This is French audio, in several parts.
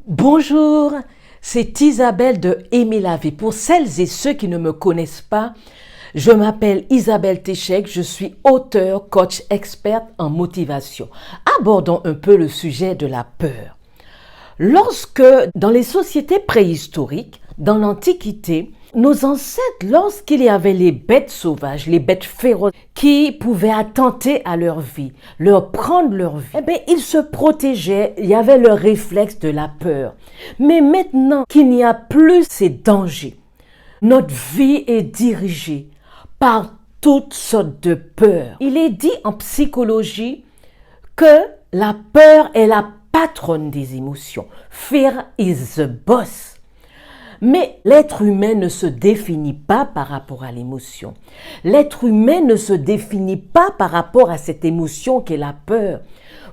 Bonjour, c'est Isabelle de Aimer la vie. Pour celles et ceux qui ne me connaissent pas, je m'appelle Isabelle Téchec, je suis auteure, coach experte en motivation. Abordons un peu le sujet de la peur. Lorsque, dans les sociétés préhistoriques, dans l'Antiquité, nos ancêtres, lorsqu'il y avait les bêtes sauvages, les bêtes féroces qui pouvaient attenter à leur vie, leur prendre leur vie, ils se protégeaient, il y avait le réflexe de la peur. Mais maintenant qu'il n'y a plus ces dangers, notre vie est dirigée par toutes sortes de peurs. Il est dit en psychologie que la peur est la patronne des émotions. Fear is the boss. Mais l'être humain ne se définit pas par rapport à l'émotion. L'être humain ne se définit pas par rapport à cette émotion qu'est la peur.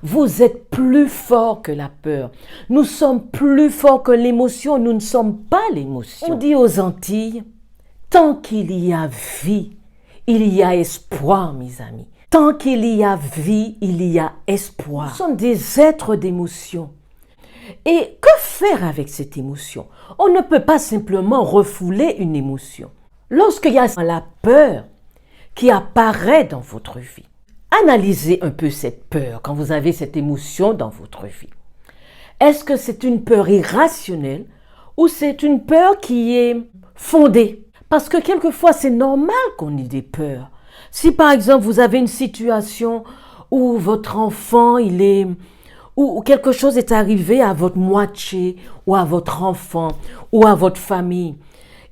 Vous êtes plus fort que la peur. Nous sommes plus forts que l'émotion. Nous ne sommes pas l'émotion. On dit aux Antilles, tant qu'il y a vie, il y a espoir, mes amis. Tant qu'il y a vie, il y a espoir. Nous sommes des êtres d'émotion. Et que faire avec cette émotion? On ne peut pas simplement refouler une émotion. Lorsqu'il y a la peur qui apparaît dans votre vie, analysez un peu cette peur quand vous avez cette émotion dans votre vie. Est-ce que c'est une peur irrationnelle ou c'est une peur qui est fondée? Parce que quelquefois, c'est normal qu'on ait des peurs. Si par exemple, vous avez une situation où votre enfant, ou quelque chose est arrivé à votre moitié, ou à votre enfant, ou à votre famille,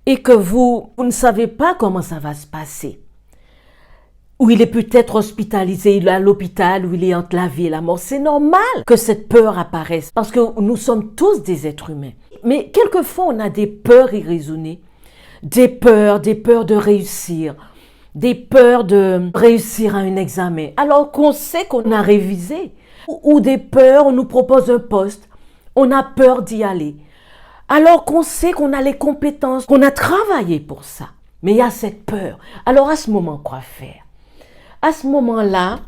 et que vous ne savez pas comment ça va se passer, ou il est peut-être hospitalisé, il est à l'hôpital, ou il est entre la vie et la mort, c'est normal que cette peur apparaisse, parce que nous sommes tous des êtres humains. Mais quelquefois, on a des peurs irraisonnées, des peurs de réussir, des peurs de réussir à un examen, alors qu'on sait qu'on a révisé. Ou des peurs, on nous propose un poste, on a peur d'y aller. Alors qu'on sait qu'on a les compétences, qu'on a travaillé pour ça. Mais il y a cette peur. Alors à ce moment, quoi faire? À ce moment-là,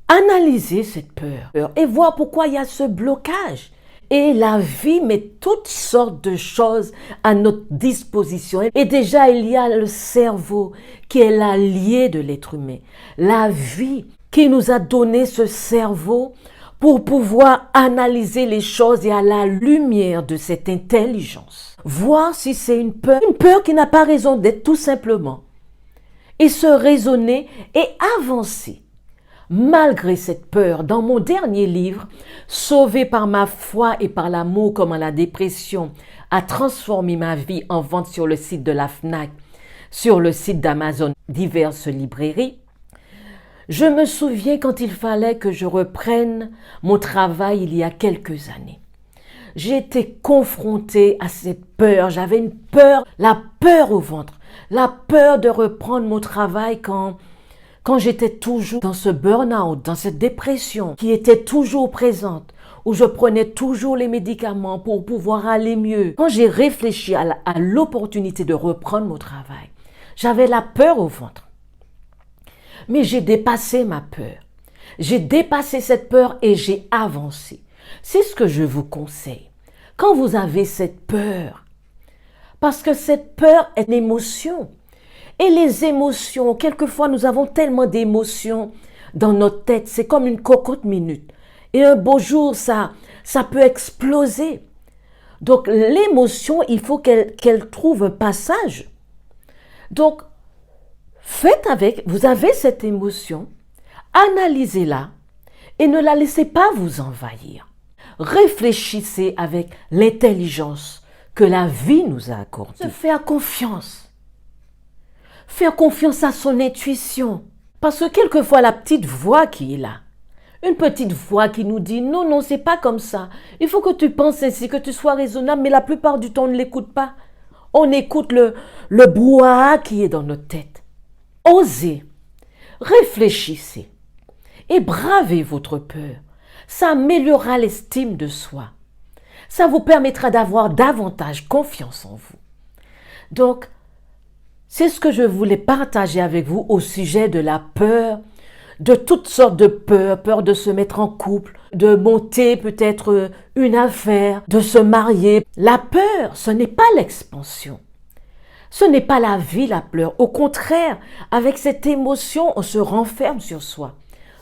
analyser cette peur et voir pourquoi il y a ce blocage. Et la vie met toutes sortes de choses à notre disposition. Et déjà, il y a le cerveau qui est l'allié de l'être humain. La vie qui nous a donné ce cerveau pour pouvoir analyser les choses et à la lumière de cette intelligence. Voir si c'est une peur qui n'a pas raison d'être tout simplement. Et se raisonner et avancer. Malgré cette peur, dans mon dernier livre, Sauvé par ma foi et par l'amour, comment la dépression a transformé ma vie, en vente sur le site de la FNAC, sur le site d'Amazon, diverses librairies, je me souviens quand il fallait que je reprenne mon travail il y a quelques années. J'ai été confrontée à cette peur. J'avais une peur, la peur au ventre, la peur de reprendre mon travail quand j'étais toujours dans ce burn-out, dans cette dépression qui était toujours présente, où je prenais toujours les médicaments pour pouvoir aller mieux. Quand j'ai réfléchi à l'opportunité de reprendre mon travail, j'avais la peur au ventre. Mais j'ai dépassé ma peur. J'ai dépassé cette peur et j'ai avancé. C'est ce que je vous conseille. Quand vous avez cette peur, parce que cette peur est une émotion. Et les émotions, quelquefois nous avons tellement d'émotions dans notre tête, c'est comme une cocotte minute. Et un beau jour, ça peut exploser. Donc l'émotion, il faut qu'elle trouve un passage. Donc, faites avec, vous avez cette émotion, analysez-la et ne la laissez pas vous envahir. Réfléchissez avec l'intelligence que la vie nous a accordée. Se faire confiance. Faire confiance à son intuition. Parce que quelquefois, la petite voix qui est là, une petite voix qui nous dit « Non, non, c'est pas comme ça. Il faut que tu penses ainsi, que tu sois raisonnable. » Mais la plupart du temps, on ne l'écoute pas. On écoute le brouhaha qui est dans notre tête. Osez, réfléchissez et bravez votre peur. Ça améliorera l'estime de soi. Ça vous permettra d'avoir davantage confiance en vous. Donc, c'est ce que je voulais partager avec vous au sujet de la peur de toutes sortes de peurs, peur de se mettre en couple, de monter peut-être une affaire, de se marier. La peur, ce n'est pas l'expansion. Ce n'est pas la vie, la peur. Au contraire, avec cette émotion, on se renferme sur soi.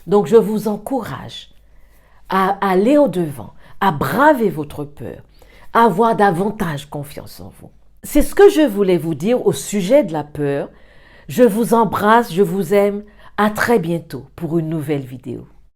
Donc je vous encourage à aller au-devant, à braver votre peur, à avoir davantage confiance en vous. C'est ce que je voulais vous dire au sujet de la peur. Je vous embrasse, je vous aime. À très bientôt pour une nouvelle vidéo.